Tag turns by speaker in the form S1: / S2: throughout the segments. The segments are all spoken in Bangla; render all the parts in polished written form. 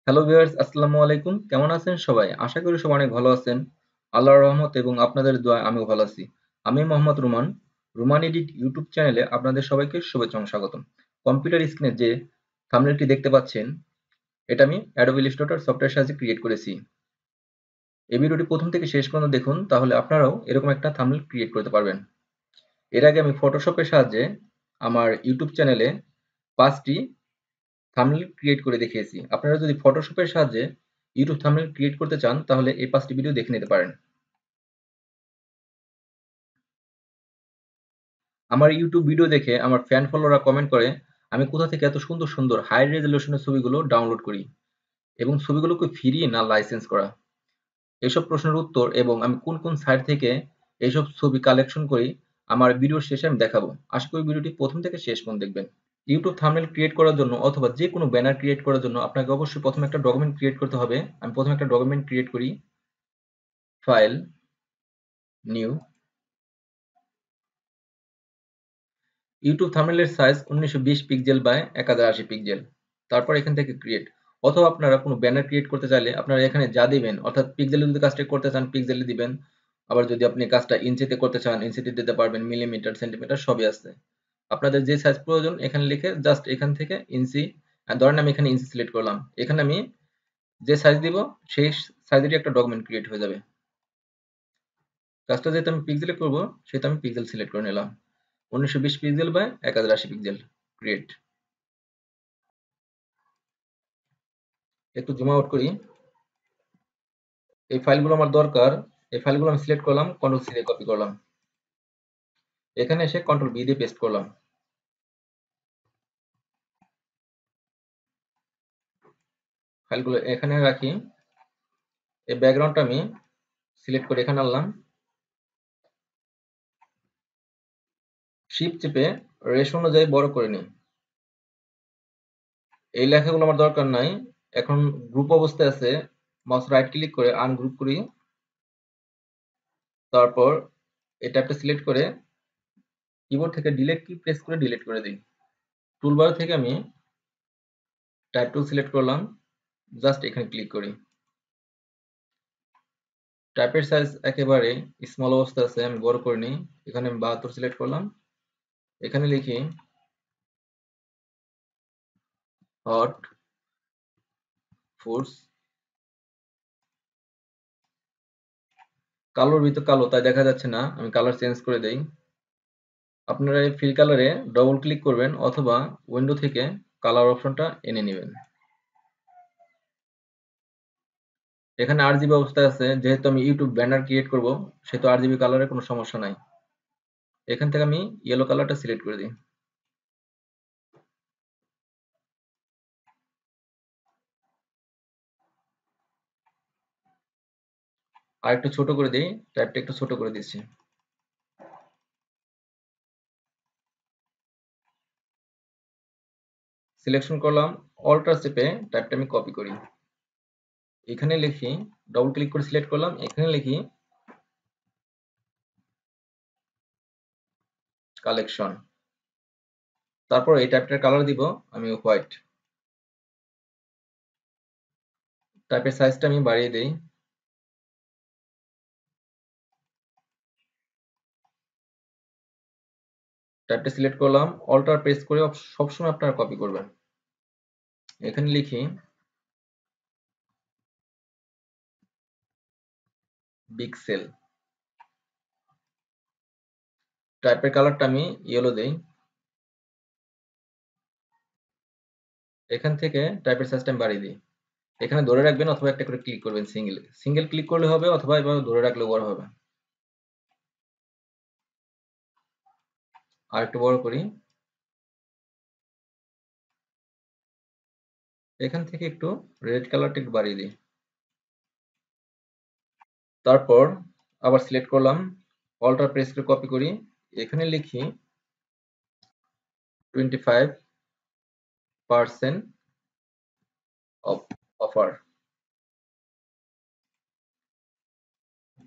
S1: হ্যালো ভিউয়ার্স, আসসালামু আলাইকুম। কেমন আছেন সবাই? আশা করি সবাই অনেক ভালো আছেন। আল্লাহর রহমত এবং আপনাদের দোয়ায় আমিও ভালো আছি। আমি মোহাম্মদ রুমান। রুমান এডিট ইউটিউব চ্যানেলে আপনাদের সবাইকে শুভেচ্ছা এবং স্বাগতম। কম্পিউটার স্ক্রিনে যে থাম্বনেলটি দেখতে পাচ্ছেন, এটা আমি অ্যাডোবি ইলাস্ট্রেটর সফটওয়্যারের সাহায্যে ক্রিয়েট করেছি। এই ভিডিওটি প্রথম থেকে শেষ পর্যন্ত দেখুন, তাহলে আপনারাও এরকম একটা থাম্বনেল ক্রিয়েট করতে পারবেন। এর আগে আমি ফটোশপের সাহায্যে আমার ইউটিউব চ্যানেলে 5টি থাম্বনেল ক্রিয়েট করে দেখিয়েছি। আপনারা যদি ফটোশপের সাহায্যে ইউটিউব থাম্বনেল ক্রিয়েট করতে চান, তাহলে এই 5টি ভিডিও দেখে নিতে পারেন। আমার ইউটিউব ভিডিও দেখে আমার ফ্যান ফলোয়াররা কমেন্ট করে, আমি কোথা থেকে এত সুন্দর সুন্দর হাই রেজলিউশনের ছবিগুলো ডাউনলোড করি এবং ছবিগুলোকে ফ্রি না লাইসেন্স করা। এসব প্রশ্নের উত্তর এবং আমি কোন কোন সাইট থেকে এইসব ছবি কালেকশন করি আমার ভিডিওর শেষে আমি দেখাবো। আশা করি ভিডিওটি প্রথম থেকে শেষ পর্যন্ত দেখবেন। ইউটিউব থাম্বনেল ক্রিয়েট করার জন্য অথবা যে কোনো ব্যানার ক্রিয়েট করার জন্য আপনাকে অবশ্যই প্রথমে একটা ডকুমেন্ট ক্রিয়েট করতে হবে। আমি প্রথমে একটা ডকুমেন্ট ক্রিয়েট করি। File, new. ইউটিউব থাম্বনেলের সাইজ 1920 পিক্সেল বাই 1080 পিক্সেল। তারপর এখান থেকে ক্রিয়েট, অথবা আপনারা কোনো ব্যানার ক্রিয়েট করতে চাইলে আপনারা এখানে যা দিবেন, অর্থাৎ পিক্সেলে যদি কাজটা করতে চান পিক্সেলে দিবেন। আবার যদি আপনি কাজটা ইঞ্চিতে করতে চান ইঞ্চিতে দিতে পারবেন, মিলিমিটার সেন্টিমিটার সবই আছে। আপনাদের যে সাইজ প্রয়োজন এখানে লিখে জাস্ট এখান থেকে ইঞ্চি, ধরেন আমি এখানে ইঞ্চি সিলেক্ট করলাম, এখানে আমি যে সাইজ দিব সেই সাইজেরই একটা ডকুমেন্ট ক্রিয়েট হয়ে যাবে। কাজটা যেহেতু আমি পিক্সেলে করবো সেহেতু আমি পিক্সেল সিলেক্ট করে নিলাম। 1920 পিক্সেল বাই 1080 পিক্সেল। ক্রিয়েট। একটু জুম আউট করি। এই ফাইলগুলো আমার দরকার। এই ফাইলগুলো আমি সিলেক্ট করলাম, কন্ট্রোল সি দিয়ে কপি করলাম, এখানে এসে কন্ট্রোল ভি দিয়ে পেস্ট করলাম। ফাইলগুলো এখানে রাখি। এই ব্যাকগ্রাউন্ডটা আমি সিলেক্ট করে এখানে আনলাম, শিফট চেপে রেশ অনুযায়ী বড় করে নিই। এই লেখাগুলো আমার দরকার নাই। এখন গ্রুপ অবস্থায় আছে, মাউস রাইট ক্লিক করে আনগ্রুপ করি। তারপর এই ট্যাবটা সিলেক্ট করে কিবোর্ড থেকে ডিলিট কি প্রেস করে ডিলিট করে দিই। টুলবার থেকে আমি টাইপ টুল সিলেক্ট করলাম, জাস্ট এখানে ক্লিক করি। টাইপের সাইজ একেবারে স্মল অবস্থা আছে, আমি বড় করে নিই। এখানে আমি 72 সিলেক্ট করলাম, এখানে লিখি হট ফুডস। কালোর ভিতর কালো তাই দেখা যাচ্ছে না, আমি কালার চেঞ্জ করে দেই। আপনারা এই ফিল কালারে ডবল ক্লিক করবেন অথবা উইন্ডো থেকে কালার অপশনটা এনে নেবেন। এখানে আরজিবি অবস্থায় আছে, যেহেতু আমি ইউটিউব ব্যানার ক্রিয়েট করব সেহেতু আরজিবি কালারের কোনো সমস্যা নাই। এখান থেকে আমি ইয়েলো কালারটা সিলেক্ট করে দিই। আর একটু ছোট করে দিই, টাইপটা একটু ছোট করে দিচ্ছি। সিলেকশন করলাম, অল্টার চেপে টাইপটা আমি কপি করি। এখানে লিখি, ডবল ক্লিক করে সিলেক্ট করলাম, এখানে লিখি কালেকশন। তারপর এই টাইপটার কালার দিব আমি হোয়াইট। টাইপের সাইজটা আমি বাড়িয়ে দেই। টাইপটা সিলেক্ট করলাম, অল্টার প্রেস করে সবসময় আপনারা কপি করবেন। এখানে লিখি পিক্সেল। টাইপের কালারটা আমি ইয়েলো দেই। এখান থেকে টাইপের সাইজটা আমি বাড়িয়ে দিই। এখানে ধরে রাখবেন অথবা একটা করে ক্লিক করবেন, সিঙ্গেল সিঙ্গেল ক্লিক করলে হবে অথবা এভাবে ধরে রাখলেও বড় হবে। আর একটু বড় করি। এখান থেকে একটু রেড কালারটা একটু বাড়িয়ে দিই। তারপর আবার সিলেক্ট করলাম, অল্টার প্রেস করে কপি করি। এখানে লিখি 25% অফার।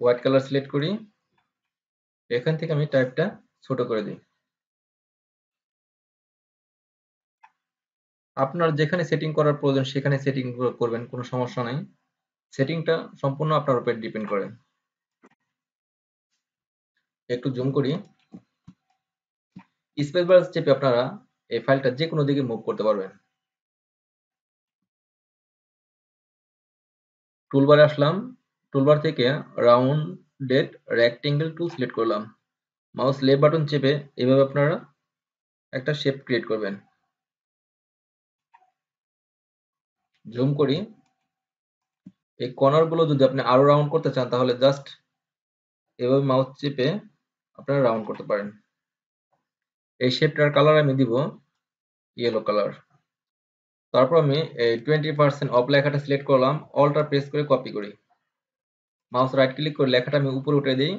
S1: হোয়াইট কালার সিলেক্ট করি। এখান থেকে আমি টাইপটা ছোট করে দিই। আপনার যেখানে সেটিং করার প্রয়োজন সেখানে সেটিং করবেন, কোনো সমস্যা নাই। সেটিংটা সম্পূর্ণ আপনার উপর ডিপেন্ড করে। একটু জুম করি। স্পেস বার চেপে আপনারা এই ফাইলটা যে কোনো দিকে মুভ করতে পারবেন। টুলবারে আসলাম, টুলবার থেকে রাউন্ডেড রেক্টেঙ্গেল টুল সিলেক্ট করলাম। মাউস লেফট বাটন চেপে এভাবে আপনারা একটা শেপ ক্রিয়েট করবেন। জুম করি। এই কর্নার গুলো যদি আপনি আরো রাউন্ড করতে চান তাহলে জাস্ট এভাবে মাউস চেপে আপনারা রাউন্ড করতে পারেন। এই শেপটার কালার আমি দিব ইয়েলো কালার। তারপর আমি এই 20% অফ লেখাটা সিলেক্ট করলাম, অল্টার প্রেস করে কপি করি। মাউস রাইট ক্লিক করে লেখাটা আমি উপরে উঠে দিই,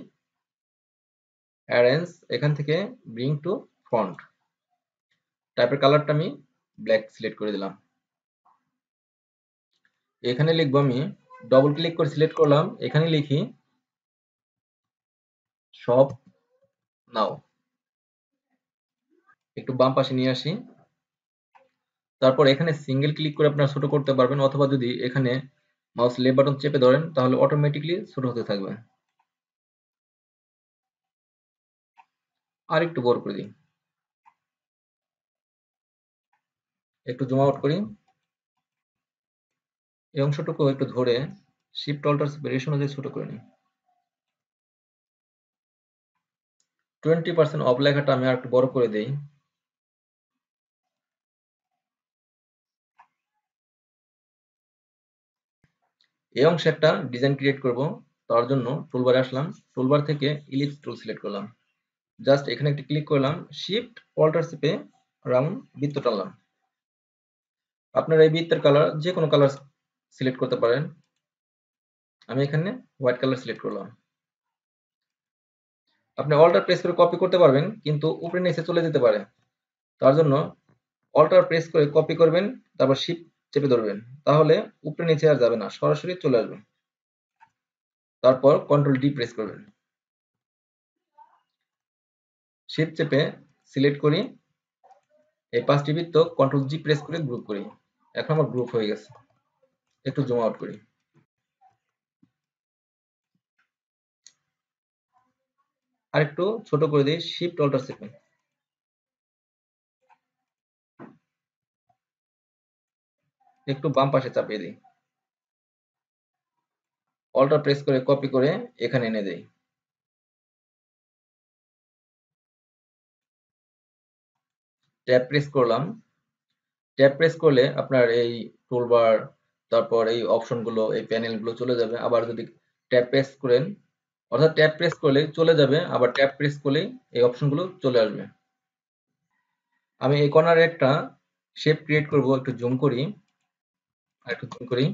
S1: অ্যারেঞ্জ, এখান থেকে ব্রিং টু ফন্ট। টাইপের কালারটা আমি ব্ল্যাক সিলেক্ট করে দিলাম। এখানে লিখবো আমি, ডবল ক্লিক করে সিলেক্ট করলাম, এখানে লিখি শপ নাও। একটু বাম পাশে নিয়ে আসি। তারপর এখানে সিঙ্গেল ক্লিক করে আপনারা ছোট করতে পারবেন, অথবা যদি এখানে মাউস লেফট বাটন চেপে ধরেন তাহলে অটোমেটিকলি ছোট হতে থাকবে। আর একটু বড় করে দিই। একটু জুম আউট করি। এই অংশটুকু একটু ধরে শিফট অল্টার ভেরিয়েশন অনুযায়ী ছোট করে নিই। 20% অফ লেখাটা আমি আর একটু বড় করে দেই। এই অংশে একটা ডিজাইন ক্রিয়েট করব, তার জন্য টুলবারে আসলাম, টুলবার থেকে ইলিপস টুল সিলেক্ট করলাম। জাস্ট এখানে একটা ক্লিক করলাম, শিফট অল্টার চেপে রাউন্ড বৃত্ত টানলাম। আপনারা এই বৃত্তের কালার যে কোনো কালার সিলেক্ট করতে পারেন। আমি এখানে হোয়াইট কালার সিলেক্ট করলাম। আপনি অল্টার প্রেস করে কপি করতে পারবেন, কিন্তু উপরে নিচে চলে যেতে পারে। তার জন্য অল্টার প্রেস করে কপি করবেন, তারপর শিফট চেপে ধরবেন, তাহলে উপরে নিচে আর যাবে না, সরাসরি চলে আসবে। তারপর কন্ট্রোল ডি প্রেস করবেন। শিফট চেপে সিলেক্ট করি, এই 5টি বৃত্ত কন্ট্রোল জি প্রেস করে গ্রুপ করি। এখন আমার গ্রুপ হয়ে গেছে। একটু জুম আউট করি। আরেকটু ছোট করে দিই, শিফট অল্টার চেপে। একটু বাম পাশে চাপিয়ে দিই। অল্টার প্রেস করে কপি করে এখানে এনে দেই। ট্যাব প্রেস করলাম। ট্যাব প্রেস করলে আপনার এই টুলবার, তারপর এই অপশনগুলো, এই প্যানেলগুলো চলে যাবে। আবার যদি ট্যাব প্রেস করেন, অর্থাৎ ট্যাব প্রেস করলে চলে যাবে, আবার ট্যাব প্রেস করলে এই অপশনগুলো চলে আসবে। আমি এই কর্নারে একটা শেপ ক্রিয়েট করব, একটু জুম করি। আর একটু জুম করি।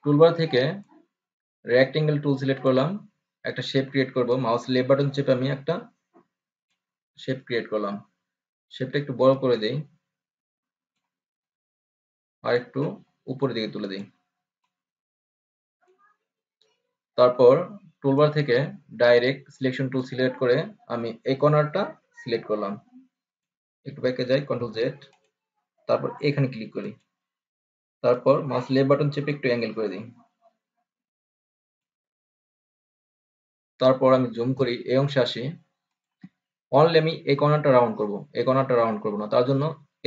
S1: টুলবার থেকে রেক্টেঙ্গেল টুল সিলেক্ট করলাম, একটা শেপ ক্রিয়েট করব। মাউস লেফট বাটন চেপে আমি একটা শেপ ক্রিয়েট করলাম। শেপটা একটু বড় করে দেই, আর একটু উপরের দিকে তুলে দিই। তারপর টুলবার থেকে ডাইরেক্ট সিলেকশন টুল সিলেক্ট করে আমি এই কর্নারটা সিলেক্ট করলাম। একটু ব্যাকে যাই, কন্ট্রোল জেড, তারপর এখানে ক্লিক করি। তারপর মাউস লেফট বাটন চেপে একটু অ্যাঙ্গেল করে দিই। তারপর আমি জুম করি, এই অংশে আসি। অনলি আমি এই কর্নারটা রাউন্ড করব, এই কর্নারটা রাউন্ড করব না। তার জন্য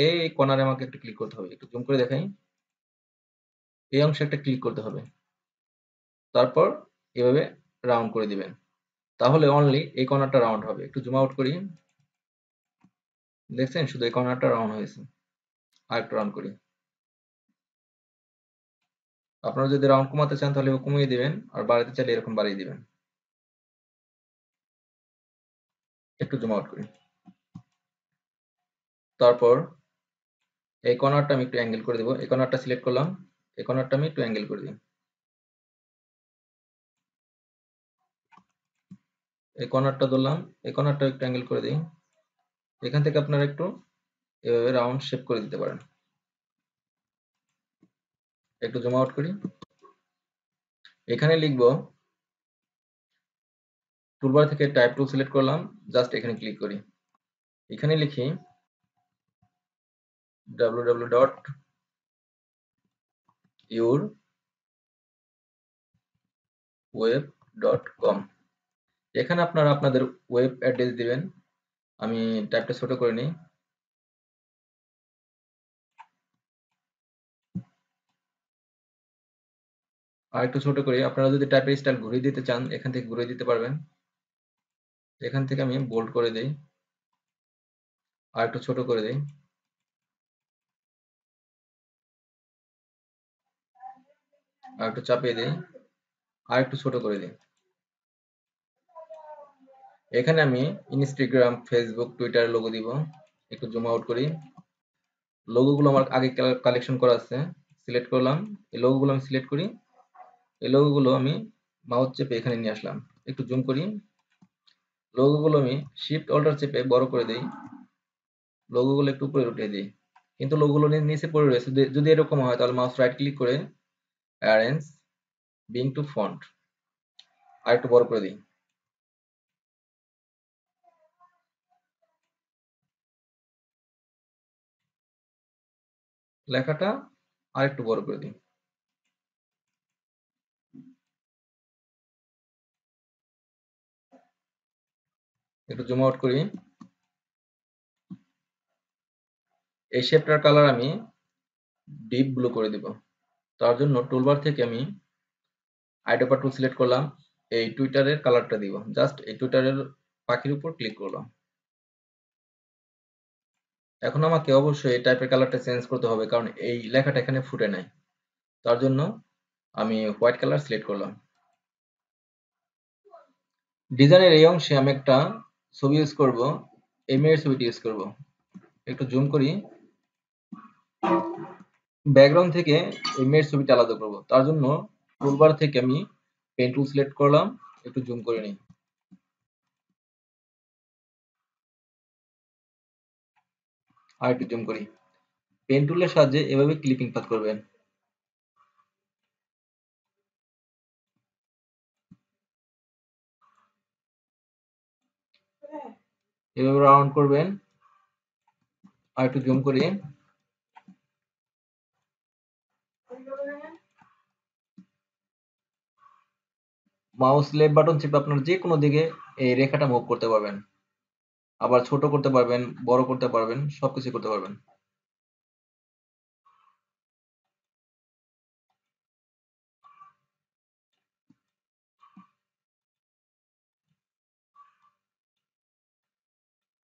S1: এই কর্নারে আমাকে একটু ক্লিক করতে হবে। একটু জুম করে দেখাই, এই অংশে একটা ক্লিক করতে হবে। তারপর এভাবে রাউন্ড করে দিবেন, তাহলে অনলি এই কর্নারটা রাউন্ড হবে। একটু জুম আউট করি। দেখছেন, শুধু এই কর্নারটা রাউন্ড হয়েছে। আর একটু রাউন্ড করি। আপনারা যদি রাউন্ড কমাতে চান তাহলে কমিয়ে দিবেন, আর বাড়াতে চাইলে এরকম বাড়িয়ে দিবেন। একটু জুম আউট করি। তারপর এই কর্নারটা আমি একটু অ্যাঙ্গেল করে দেব। এই কর্নারটা সিলেক্ট করলাম, এই কর্নারটা আমি একটু অ্যাঙ্গেল করে দিই। এই কর্নারটা ধরলাম, এই কর্নারটা একটু অ্যাঙ্গেল করে দিই। এখান থেকে আপনারা একটু এভাবে রাউন্ড শেপ করে দিতে পারেন। একটু জুম আউট করি। এখানে লিখব, টুলবার থেকে টাইপ টুল সিলেক্ট করলাম, জাস্ট এখানে ক্লিক করি। এখানে লিখি www.yourweb.com। এখানে আপনারা আপনাদের ওয়েব অ্যাড্রেস দিবেন। আমি টাইপটা ছোট করে নিই। আর একটু ছোট করি। আপনারা যদি টাইপের স্টাইল ঘুরিয়ে দিতে চান এখান থেকে ঘুরিয়ে দিতে পারবেন। এখান থেকে আমি বোল্ড করে দেই, আর একটু ছোট করে দেই, আর একটু চাপিয়ে দিই, আর একটু ছোট করে দিই। এখানে আমি ইনস্টাগ্রাম, ফেসবুক, টুইটার লোগো দিব। একটু জুম আউট করি। লোগোগুলো আমার আগে কালেকশন করা আছে, সিলেক্ট করলাম। এই লোগোগুলো আমি সিলেক্ট করি। এই লোগোগুলো আমি মাউস চেপে এখানে নিয়ে আসলাম। একটু জুম করি। লোগোগুলো আমি শিফট অল্টার চেপে বড় করে দেই। লোগোগুলো একটু উপরে উঠিয়ে দিই, কিন্তু লোগোগুলো নিচে পড়ে রয়েছে। যদি এরকম হয় তাহলে মাউস রাইট ক্লিক করে অ্যারেঞ্জ বিং টু ফন্ট আর একটু বড় করে দিই। লেখাটা আর একটু বড় করে দিই। একটু জুম আউট করি। এই শেপটার কালার আমি ডিপ ব্লু করে দিব। তার জন্য টুলবার থেকে আমি আইডোপা টুল সিলেক্ট করলাম। এই টুইটারের কালারটা দিব। জাস্ট এই টুইটারের পাখির উপর ক্লিক করলাম। এখন আমাকে অবশ্যই এই টাইপের কালারটা চেঞ্জ করতে হবে, কারণ এই লেখাটা এখানে ফুটে নাই। তার জন্য আমি হোয়াইট কালার সিলেক্ট করলাম। ডিজাইনের এই অংশে আমি একটা ছবি ইউজ করব। এই মেয়ের ছবিটি ইউজ করব। একটু জুম করি। ব্যাকগ্রাউন্ড থেকে এই মেয়ের ছবিটা আলাদা করব। তার জন্য টুলবার থেকে আমি পেন টুল সিলেক্ট করলাম। একটু জুম করে নিই। আর একটু জুম করি। পেন টুলের সাহায্যে এভাবে ক্লিপিং পাথ করবেন। এভাবে রাউন্ড করবেন। আর একটু জুম করি। মাউস লেফট বাটন চেপে আপনারা যে কোনো দিকে এই রেখাটা মুভ করতে পারবেন। আবার ছোট করতে পারবেন, বড় করতে পারবেন, সবকিছু করতে পারবেন।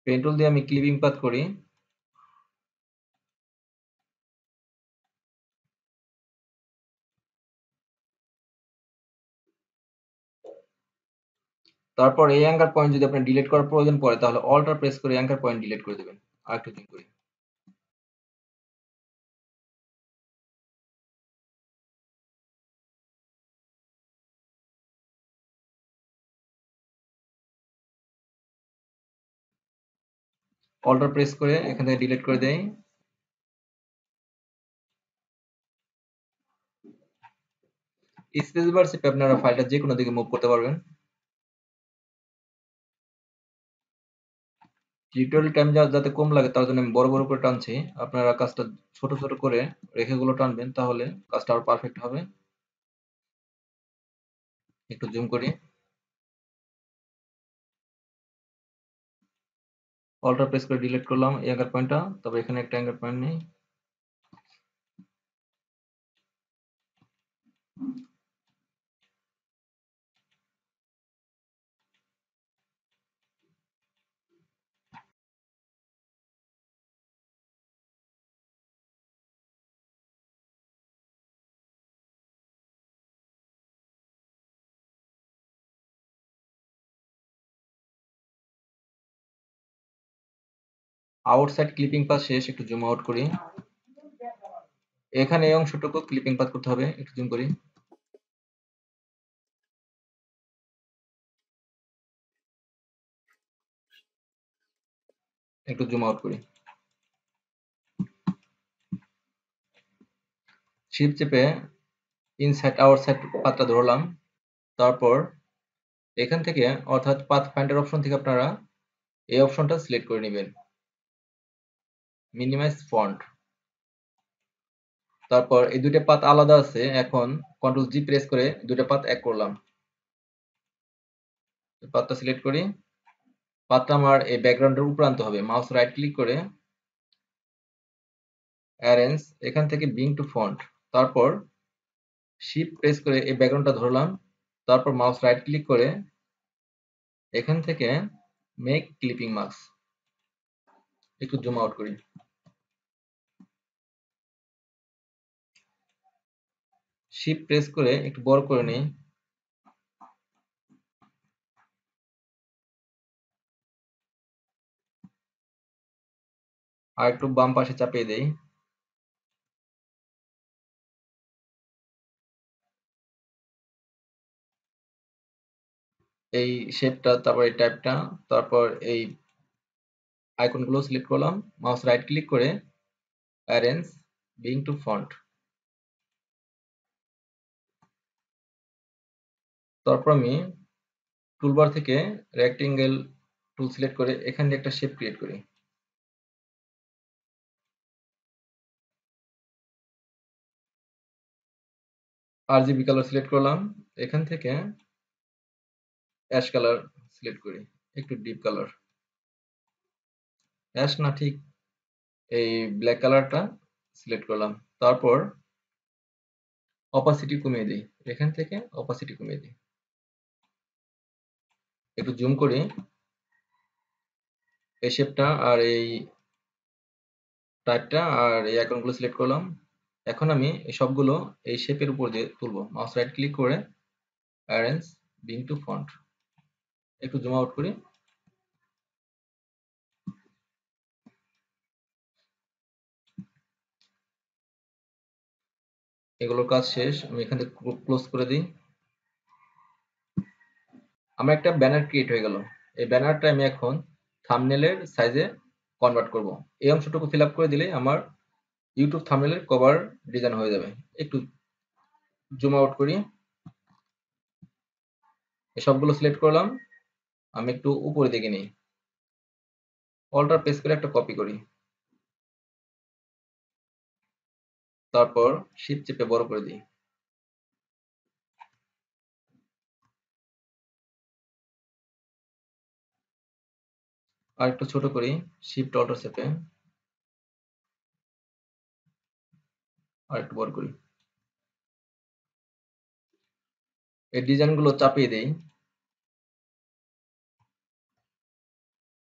S1: পেন টুল দিয়ে আমি ক্লিপিং পাথ করি। তারপর এই অ্যাঙ্কার পয়েন্ট যদি আপনার ডিলিট করার প্রয়োজন পড়ে তাহলে অল্টার প্রেস করে অ্যাঙ্কার পয়েন্ট ডিলিট করে দেবেন। আর একটু জুম করি। অল্টার প্রেস করে এখান থেকে ডিলিট করে দেই। স্পেস বার চেপে আপনারা ফাইলটা যে কোনো দিকে মুভ করতে পারবেন। টিউটোরিয়াল টাইম যাতে কম লাগে তার জন্য আমি বড় বড় করে টানছি। আপনারা কাজটা ছোট ছোট করে রেখাগুলো টানবেন, তাহলে কাজটা আরো পারফেক্ট হবে। একটু জুম করি। অল্টার প্রেস করে ডিলিট করলাম এই অ্যাঙ্কার পয়েন্টটা। তবে এখানে একটা অ্যাঙ্কার পয়েন্ট নেই। আউটসাইড ক্লিপিং পাথ শেষ। একটু জুম আউট করি। এখানে এই অংশটুকু ক্লিপিং পাথ করতে হবে। একটু জুম করি। একটু জুম আউট করি। শিফট চেপে ইনসাইড আউটসাইড পাথটা ধরলাম। তারপর এখান থেকে অর্থাৎ পাথ ফাইন্ডার অপশন থেকে আপনারা এই অপশনটা সিলেক্ট করে নেবেন, মিনিমাইজ ফন্ট। তারপর এই দুইটা পাত আলাদা আছে, এখন কন্ট্রোল জি প্রেস করে দুইটা পাত এক করলাম। পাতটা সিলেক্ট করি, পাতটা আমার এই ব্যাকগ্রাউন্ডের উপরে আনতে হবে। মাউস রাইট ক্লিক করে অ্যারেঞ্জ, এখান থেকে ব্রিং টু ফন্ট, তারপর শিফট প্রেস করে এই ব্যাকগ্রাউন্ডটা ধরলাম, তারপর মাউস রাইট ক্লিক করে এখান থেকে মেক ক্লিপিং মাস্ক, একটু জুম আউট করি, শিফট প্রেস করে একটু বড় করে নিই, আর একটু বাম পাশে চাপিয়ে দেই। এই শেপটা, তারপর এই টাইপটা, তারপর এই আইকনগুলো সিলেক্ট করলাম, মাউস রাইট ক্লিক করে অ্যারেঞ্জ, ব্রিং টু ফন্ট, তারপর আমি টুলবার থেকে রেক্টেঙ্গেল টুল সিলেক্ট করে এখান দিয়ে একটা শেপ ক্রিয়েট করি। আরজিবি কালার সিলেক্ট করলাম, এখান থেকে অ্যাশ কালার সিলেক্ট করি, একটু ডিপ কালার, অ্যাশ না, ঠিক এই ব্ল্যাক কালারটা সিলেক্ট করলাম, তারপর অপাসিটি কমিয়ে দিই, এখান থেকে অপাসিটি কমিয়ে দিই, একটু জুম করি, এই শেপটা আর এই টাইপটা আর এই আইকনগুলো সিলেক্ট করলাম। এখন আমি এই সবগুলো এই শেপের উপর দিয়ে তুলবো, মাউস রাইট ক্লিক করে অ্যারেঞ্জ, ব্রিং টু ফন্ট, একটু জুম আউট করি, এগুলোর কাজ শেষ, আমি এখান থেকে ক্লোজ করে দিই। আমার একটা ব্যানার ক্রিয়েট হয়ে গেল। এই ব্যানারটা আমি এখন থাম্বনেলের সাইজে কনভার্ট করব। এই অংশটুকু ফিল আপ করে দিলেই আমার ইউটিউব থাম্বনেলের কভার ডিজাইন হয়ে যাবে। একটু জুম আউট করি, এই সবগুলো সিলেক্ট করলাম, আমি একটু উপরে দিকে নিই, অল্টার প্রেস করে একটা কপি করি, তারপর শিফট চেপে বড় করে দিই, আর একটু ছোট করি, শিফট অল্টার চেপে আর একটু বড় করি, এই ডিজাইনগুলো চাপিয়ে দেই,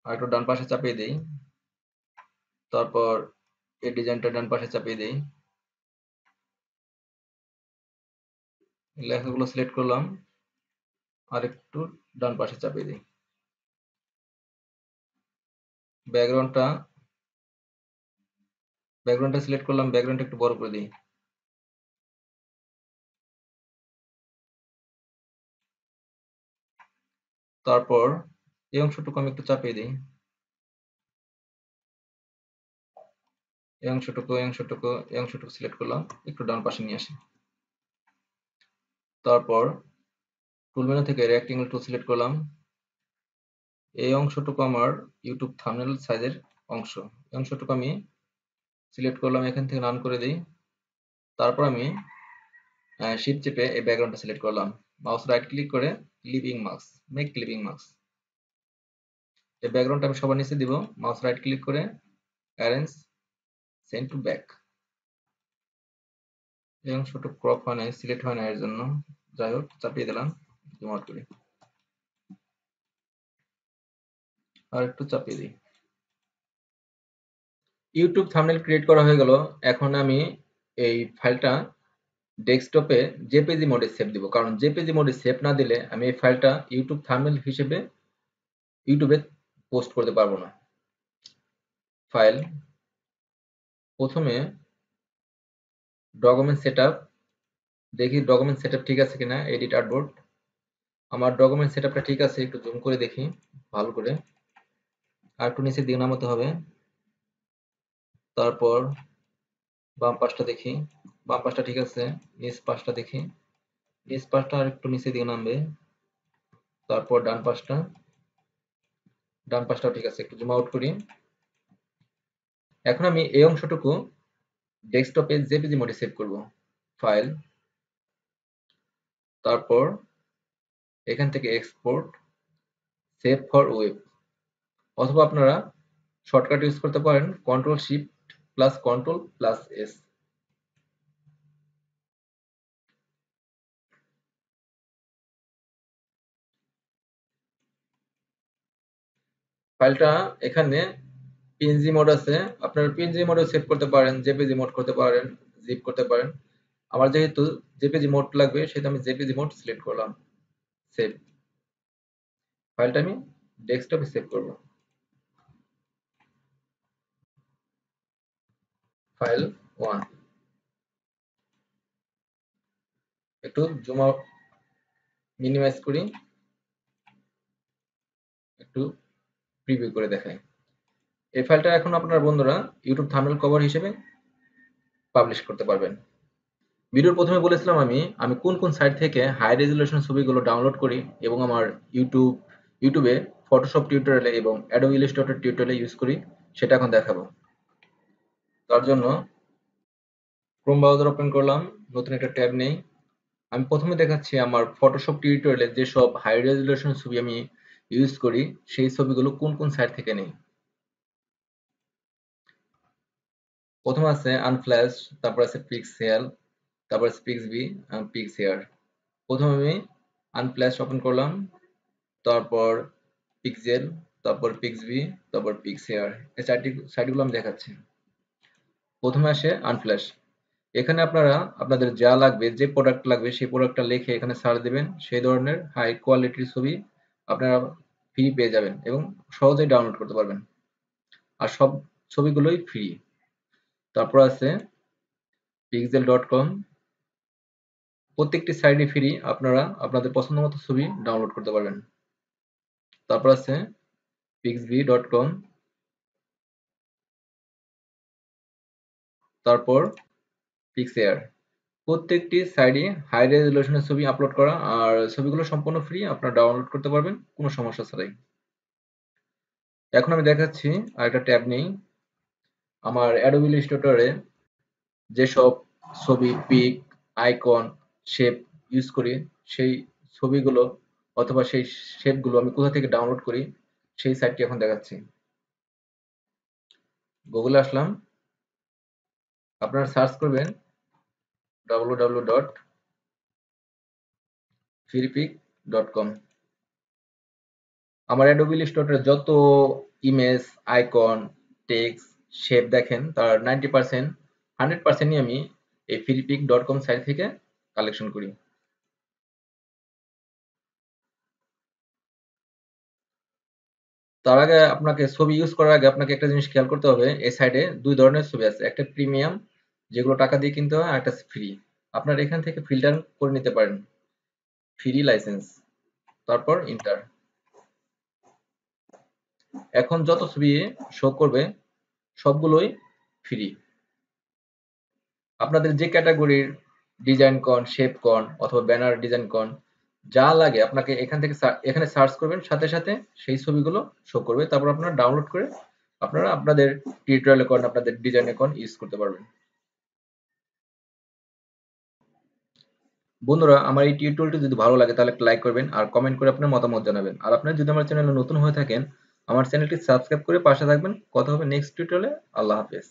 S1: আর একটু ডান পাশে চাপিয়ে দেই, তারপর এই ডিজাইনটা ডান পাশে চাপিয়ে দেই, লেখাগুলো সিলেক্ট করলাম, আর একটু ডান পাশে চাপিয়ে দিই, ব্যাকগ্রাউন্ডটা ব্যাকগ্রাউন্ডটা সিলেক্ট করলাম, ব্যাকগ্রাউন্ডটা একটু বড় করে দিই, তারপর এই অংশটুকু আমি একটু চাপিয়ে দিই, এই অংশটুকু সিলেক্ট করলাম, একটু ডান পাশে নিয়ে আসি, তারপর টুল মেনু থেকে রেক্টেঙ্গেল টুল সিলেক্ট করলাম, এই অংশটুকু আমার ইউটিউব থাম্বনেল সাইজের অংশ, এই অংশটুকু আমি সিলেক্ট করলাম, এখান থেকে রান করে দিই, তারপর আমি শিফট চেপে এই ব্যাকগ্রাউন্ডটা সিলেক্ট করলাম, মাউস রাইট ক্লিক করে clipping mask, make clipping mask, এই ব্যাকগ্রাউন্ডটা আমি সবার নিচে দিব, মাউস রাইট ক্লিক করে অ্যারেঞ্জ, সেন্ড টু ব্যাক, এই অংশটুকু ক্রপ হয় নাই, সিলেক্ট হয় না, এর জন্য যাই হোক চাপিয়ে দিলাম, জুম আউট করি, আর একটু চাপিয়ে দিই, ইউটিউব থাম্বনেল ক্রিয়েট করা হয়ে গেল। এখন আমি এই ফাইলটা ডেস্কটপে জেপিজি মোডে সেভ দিব, কারণ জেপিজি মোডে সেভ না দিলে আমি এই ফাইলটা ইউটিউব থাম্বনেল হিসেবে ইউটিউবে পোস্ট করতে পারবো না। ফাইল, প্রথমে ডকুমেন্ট সেটআপ, দেখি ডকুমেন্ট সেটআপ ঠিক আছে কিনা, এডিট আর্টবোর্ড, আমার ডকুমেন্ট সেটআপটা ঠিক আছে, একটু জুম করে দেখি ভালো করে, আর একটু নিচের দিকে নামাতে হবে, তারপর বাম পাশটা দেখি, বাম পাশটা ঠিক আছে, নিচ পাশটা দেখি, নিচ পাশটা আর একটু নিচের দিকে নামবে, তারপর ডান পাশটাও ঠিক আছে, একটু জুম আউট করি। এখন আমি এই অংশটুকু ডেস্কটপে জেপিজি মোডে সেভ করব। ফাইল, তারপর এখান থেকে এক্সপোর্ট, সেভ ফর ওয়েব, অথবা আপনারা শর্টকাট ইউজ করতে পারেন control shift plus control plus S. ফাইলটা এখানে পিএনজি মোড আছে, আপনারা পিএনজি মোডে সেভ করতে পারেন, জেপিজি মোড করতে পারেন, জিপ করতে পারেন। আমার যেহেতু জেপিজি মোড লাগবে সেহেতু আমি জেপিজি মোড সিলেক্ট করলাম। সেভ। ফাইলটা আমি ডেস্কটপে সেভ করব। ফাইল 1, একটু জুম আউট মিনিমাইজ করি, একটু প্রিভিউ করে দেখাই। এই ফাইলটা এখন আপনার বন্ধুরা ইউটিউব থাম্বনেল কভার হিসেবে পাবলিশ করতে পারবেন। ভিডিওর প্রথমে বলেছিলাম আমি কোন কোন সাইট থেকে হাই রেজুলেশন ছবিগুলো ডাউনলোড করি এবং আমার ইউটিউবে ফটোশপ টিউটোরিয়ালে এবং অ্যাডোবি ইলাস্ট্রেটর টিউটোরিয়ালে ইউজ করি, সেটা এখন দেখাবো। তার জন্য ক্রোম ব্রাউজার ওপেন করলাম, নতুন একটা ট্যাব নেই। আমি প্রথমে দেখাচ্ছি আমার ফটোশপ টিউটোরিয়ালে যেসব হাই রেজুলেশন ছবি আমি ইউজ করি সেই ছবিগুলো কোন কোন সাইট থেকে নেই। প্রথমে আছে আনফ্ল্যাশ, তারপর আছে পিক্সেল, তারপর আছে পিক্সবি, পিক্সেয়ার। প্রথমে আমি আনফ্ল্যাশ ওপেন করলাম, তারপর পিক্সেল, তারপর পিক্সবি, তারপর পিক্সেয়ার। এই চারটি সাইটগুলো আমি দেখাচ্ছি। প্রথমে আসে আনফ্ল্যাশ। এখানে আপনারা আপনাদের যা লাগবে, যে প্রোডাক্ট লাগবে সেই প্রোডাক্টটা লিখে এখানে সার্চ দিবেন, সেই ধরনের হাই কোয়ালিটির ছবি আপনারা ফ্রি পেয়ে যাবেন এবং সহজেই ডাউনলোড করতে পারবেন। আর সব ছবিগুলোই ফ্রি। তারপর আছে pixel.com, প্রত্যেকটি সাইটই ফ্রি, আপনারা আপনাদের পছন্দ মতো ছবি ডাউনলোড করতে পারবেন। তারপর আছে pixb.com, তারপর পিক্সেয়ার। প্রত্যেকটি সাইটই হাই রেজুলেশনের ছবি আপলোড করা, আর ছবিগুলো সম্পূর্ণ ফ্রি, আপনারা ডাউনলোড করতে পারবেন কোনো সমস্যা ছাড়াই। এখন আমি দেখাচ্ছি আরেকটা ট্যাব নেই। আমার অ্যাডোবি ইলাস্ট্রেটরে যেসব ছবি, পিক, আইকন, শেপ ইউজ করি সেই ছবিগুলো অথবা সেই শেপগুলো আমি কোথা থেকে ডাউনলোড করি সেই সাইটটি এখন দেখাচ্ছি। গুগলে আসলাম, আপনারা সার্চ করবেন www.freepik.com। আমার অ্যাডোবি ইলাস্ট্রেটরে যত ইমেজ, আইকন, টেক্সট, শেপ দেখেন তার 90%, 100%ই আমি এই freepik.com সাইট থেকে কালেকশন করি। তার আগে আপনাকে ছবি ইউজ করার আগে আপনাকে একটা জিনিস খেয়াল করতে হবে, এই সাইডে দুই ধরনের ছবি আছে, একটা প্রিমিয়াম যেগুলো টাকা দিয়ে কিনতে হয়, আর একটা ফ্রি। আপনারা এখান থেকে ফিল্টার করে নিতে পারেন ফ্রি লাইসেন্স, তারপর ইন্টার। এখন যত ছবি শো করবে সবগুলোই ফ্রি। আপনাদের যে ক্যাটাগরির ডিজাইন কন, শেপ কন অথবা ব্যানার ডিজাইন কন, যা লাগে আপনাকে এখান থেকে এখানে সার্চ করবেন, সাথে সাথে সেই ছবিগুলো শো করবে। তারপর আপনারা ডাউনলোড করে আপনারা আপনাদের টিউটোরিয়ালে কন, আপনাদের ডিজাইনে কন ইউজ করতে পারবেন। বন্ধুরা, আমার এই টিউটোরিয়ালটি যদি ভালো লাগে তাহলে লাইক করবেন আর কমেন্ট করে আপনার মতামত জানাবেন। আর আপনারা যদি আমার চ্যানেলে নতুন হয়ে থাকেন আমার চ্যানেলটি সাবস্ক্রাইব করে পাশে থাকবেন। কথা হবে নেক্সট টিউটোরিয়ালে। আল্লাহ হাফেজ।